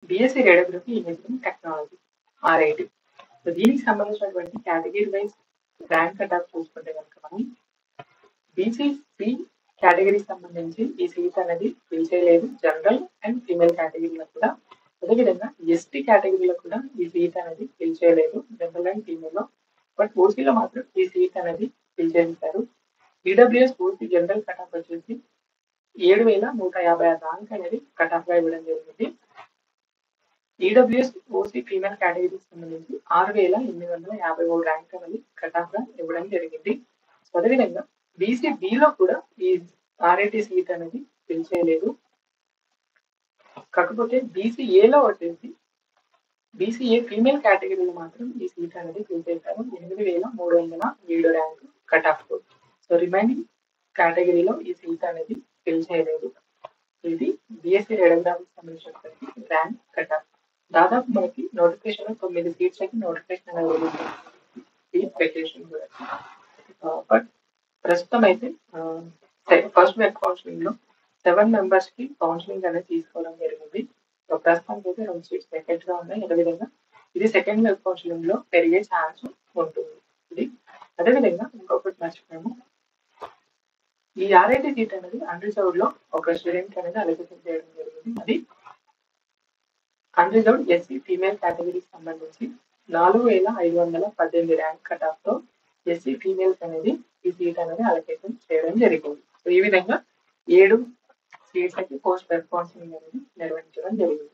BSc radiography imaging technology RIT. So దీనికి సంబంధించినటువంటి category wise rank cut off చూసుకుంటే కనుక మనం బీసీసీ కేటగిరీకి సంబంధించి ఈ సీట్ అనేది ఫిల్ చేయలేదు. జనరల్ అండ్ ఫీమేల్ కేటగిరీలో కూడా, అదేవిధంగా ఎస్టీ కేటగిరీలో కూడా ఈ సీట్ అనేది ఫిల్ చేయలేదు, జనరల్ అండ్ ఫీమేల్లో. బట్ ఓసీలో మాత్రం ఈ సీట్ అనేది ఫిల్ చేశారు. EWS OC general cut off వచ్చేసి 7,156 ర్యాంక్ అనేది కట్ ఆఫ్ గా ఇవ్వడం జరిగింది. ఈడబ్ల్యూఎస్ ఓసీ ఫీమేల్ కేటగిరీకి సంబంధించి 6,853 ర్యాంక్ అనేది కట్ ఆఫ్ గా ఇవ్వడం జరిగింది. అదేవిధంగా బీసీబీలో కూడా ఈ RIT సీట్ అనేది ఫిల్ చేయలేదు. కాకపోతే బీసీఏలో వచ్చేసి బీసీఏ ఫీమేల్ కేటగిరీలో మాత్రం ఈ సీట్ అనేది ఫిల్ చేశారు. 8,307 rank cut off. So remaining కేటగిరీలో ఈ సీట్ అనేది ఫిల్ చేయలేదు. ఇది బీఎస్సీ రేడియోగ్రఫీకి సంబంధించినటువంటి ర్యాంక్ కట్ ఆఫ్. దాదాపు మనకి నోటిఫికేషన్ 9 సీట్స్ అయితే నోటిఫికేషన్ అనేది బట్ ప్రస్తుతం అయితే ఫస్ట్ వెబ్ కౌన్సిలింగ్ లో 7 మెంబర్స్ కి కౌన్సిలింగ్ అనేది తీసుకోవడం జరిగింది. ప్రస్తుతానికి అయితే 2 సీట్స్ వెకెంట్ గా ఉన్నాయి. అదేవిధంగా ఇది సెకండ్ వెబ్ కౌన్సిలింగ్ లో పెరిగే ఛాన్స్ ఉంటుంది. ఇది అదేవిధంగా ఇంకొకటి మర్చిపోయాము, ఈ RIT సీట్ అనేది అన్రిజర్వ్డ్ లో ఒక స్టూడెంట్ అనేది అలొకేషన్ చేయడం జరిగింది. అది అన్రిజర్వ్డ్ ఎస్సీ ఫీమేల్ కేటగిరీకి సంబంధించి 4,518 ర్యాంక్ కట్ ఆఫ్ తో ఎస్సీ ఫీమేల్స్ అనేది ఈ సీట్ అనేది అలొకేషన్ చేయడం జరిగింది. సో ఈ విధంగా 7 సీట్స్ అయితే పోస్ట్ వెబ్ కౌన్సిలింగ్ అనేది నిర్వహించడం జరిగింది.